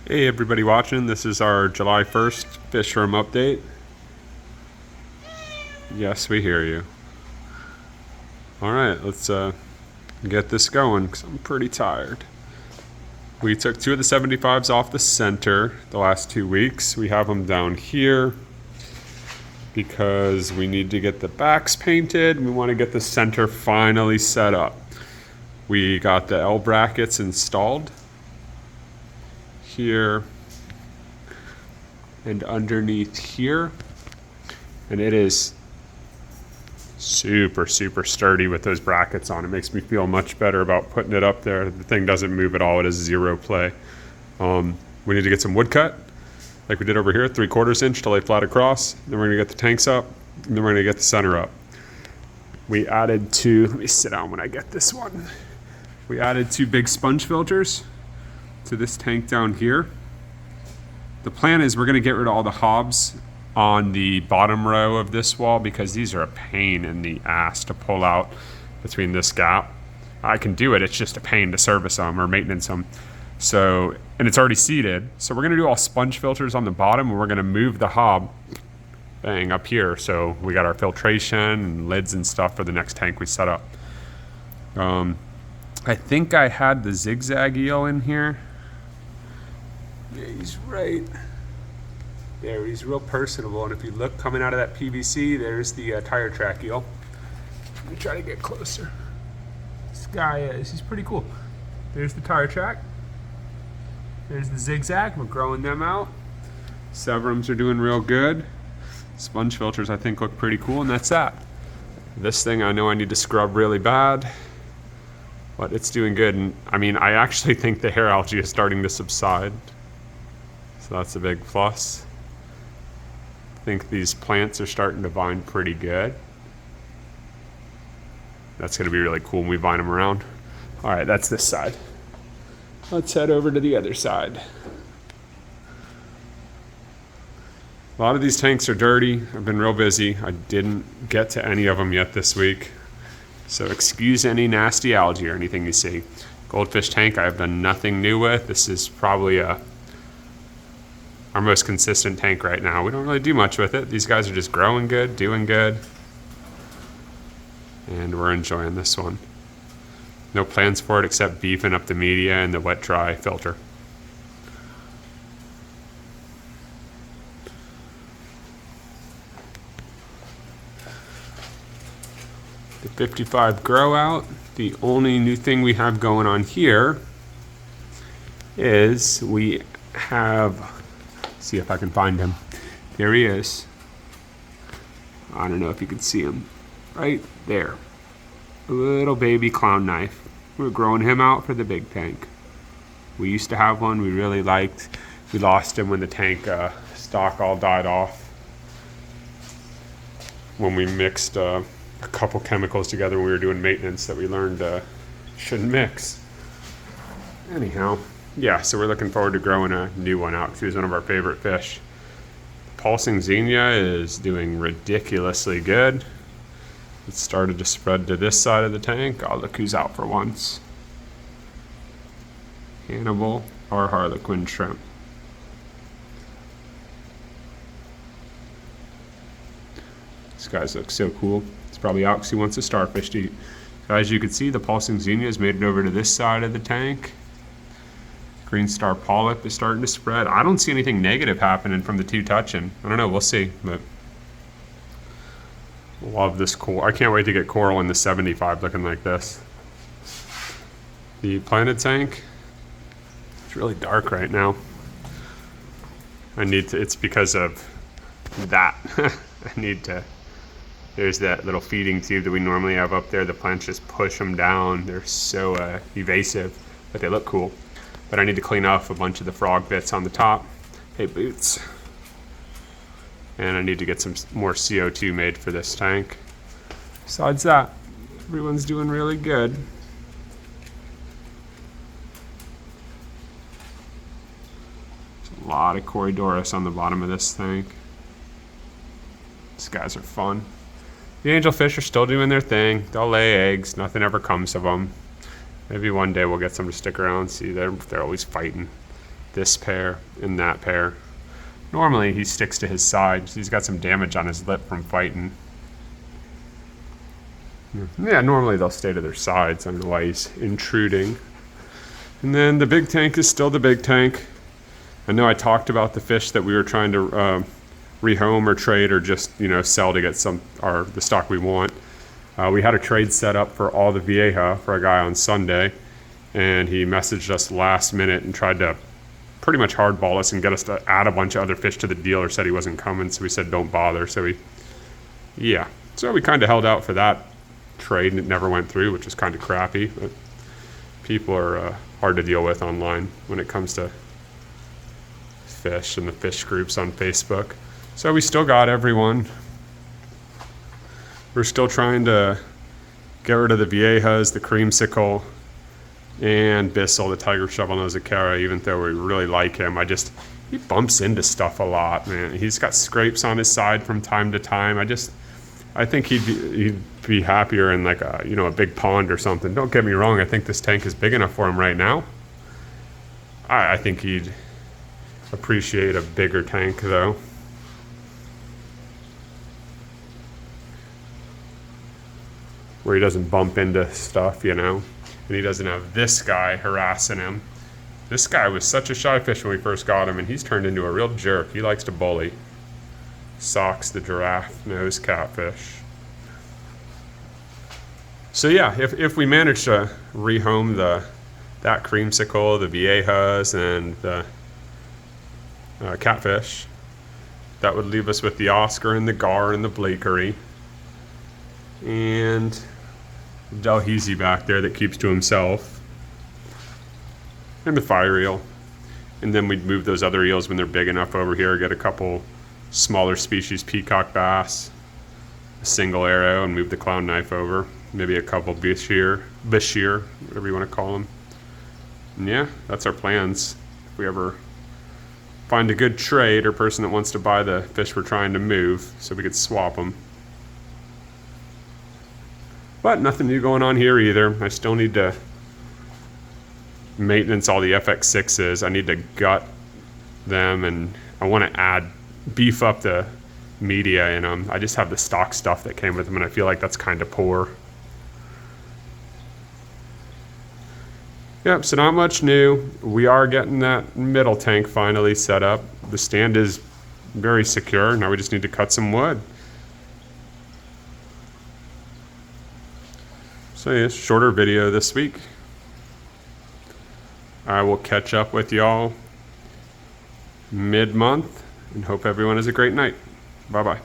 Hey everybody watching, this is our July 1st fish room update. Yes, we hear you. Alright, let's get this going because I'm pretty tired. We took 2 of the 75s off the center the last 2 weeks. We have them down here because we need to get the backs painted. We want to get the center finally set up. We got the L brackets installed here and underneath here, and it is super sturdy with those brackets on. It makes me feel much better about putting it up there. The thing doesn't move at all. It is zero play. We need to get some wood cut like we did over here, 3/4 inch to lay flat across. Then we're gonna get the tanks up, and then we're gonna get the center up. We added two, let me sit down when I get this one. We added 2 big sponge filters to this tank down here. The plan is we're gonna get rid of all the hobs on the bottom row of this wall because these are a pain in the ass to pull out between this gap. I can do it, it's just a pain to service them or maintenance them. So, and it's already seated. So we're gonna do all sponge filters on the bottom, and we're gonna move the hob thing up here. So we got our filtration and lids and stuff for the next tank we set up. I think I had the zigzag eel in here. Yeah, he's right there. He's real personable, and if you look coming out of that PVC, there's the tire track eel. Let me try to get closer. This guy is, he's pretty cool. There's the tire track. There's the zigzag. We're growing them out. Severums are doing real good. Sponge filters I think look pretty cool, and that's that. This thing I know I need to scrub really bad, but it's doing good. And I mean, I actually think the hair algae is starting to subside. So that's a big plus. I think these plants are starting to vine pretty good. That's gonna be really cool when we vine them around. All right, that's this side. Let's head over to the other side. A lot of these tanks are dirty. I've been real busy. I didn't get to any of them yet this week. So excuse any nasty algae or anything you see. Goldfish tank I've done nothing new with. This is probably our most consistent tank right now. We don't really do much with it. These guys are just growing good, doing good. And we're enjoying this one. No plans for it except beefing up the media and the wet dry filter. The 55 grow out. The only new thing we have going on here is we have, see if I can find him. There he is. I don't know if you can see him. Right there. A little baby clown knife. We're growing him out for the big tank. We used to have one we really liked. We lost him when the tank stock all died off. When we mixed a couple chemicals together when we were doing maintenance that we learned shouldn't mix. Anyhow, yeah, so we're looking forward to growing a new one out because he was one of our favorite fish. Pulsing Xenia is doing ridiculously good. It started to spread to this side of the tank. Oh, look who's out for once. Hannibal or Harlequin shrimp. These guys look so cool. It's probably out because he wants a starfish to eat. So as you can see, the Pulsing Xenia has made it over to this side of the tank. Green star polyp is starting to spread. I don't see anything negative happening from the 2 touching. I don't know, we'll see. But love this coral. I can't wait to get coral in the 75 looking like this. The planted tank, it's really dark right now. It's because of that. I need to, there's that little feeding tube that we normally have up there. The plants just push them down. They're so evasive, but they look cool. But I need to clean off a bunch of the frog bits on the top. Hey, Boots. And I need to get some more CO2 made for this tank. Besides that, everyone's doing really good. There's a lot of Corydoras on the bottom of this tank. These guys are fun. The angelfish are still doing their thing. They'll lay eggs. Nothing ever comes of them. Maybe one day we'll get some to stick around and see. They're always fighting. this pair, and that pair. Normally he sticks to his sides. He's got some damage on his lip from fighting. Yeah, normally they'll stay to their sides. I don't know why he's intruding. And then the big tank is still the big tank. I know I talked about the fish that we were trying to rehome or trade or just, sell to get the stock we want. We had a trade set up for all the Vieja for a guy on Sunday, and he messaged us last minute and tried to pretty much hardball us and get us to add a bunch of other fish to the deal, or said he wasn't coming, so we said don't bother. So we kind of held out for that trade, and it never went through, which is kind of crappy. But people are hard to deal with online when it comes to fish and the fish groups on Facebook. So we still got everyone. We're still trying to get rid of the Viejas, the creamsicle, and Bissell, the tiger shovel-nosed Acara, even though we really like him. He bumps into stuff a lot, man. He's got scrapes on his side from time to time. I think he'd be happier in like a big pond or something. Don't get me wrong, I think this tank is big enough for him right now. I think he'd appreciate a bigger tank though. Where he doesn't bump into stuff, and he doesn't have this guy harassing him. This guy was such a shy fish when we first got him, and he's turned into a real jerk. He likes to bully. Socks, the giraffe nose catfish. So yeah, if we manage to rehome that creamsicle, the Viejas, and the catfish, that would leave us with the Oscar and the Gar and the Blakery. And Dalhousie back there that keeps to himself, and the fire eel. And then we'd move those other eels when they're big enough over here, get a couple smaller species peacock bass, a single arrow, and move the clown knife over, maybe a couple Bashir, whatever you want to call them. And yeah, that's our plans. If we ever find a good trade or person that wants to buy the fish we're trying to move, so we could swap them. But nothing new going on here either. I still need to maintenance all the FX6s. I need to gut them, and I want to beef up the media in them. I just have the stock stuff that came with them, and I feel like that's kind of poor. Yep, so not much new. We are getting that middle tank finally set up. The stand is very secure. Now we just need to cut some wood. So yeah, shorter video this week. I will catch up with y'all mid-month and hope everyone has a great night. Bye-bye.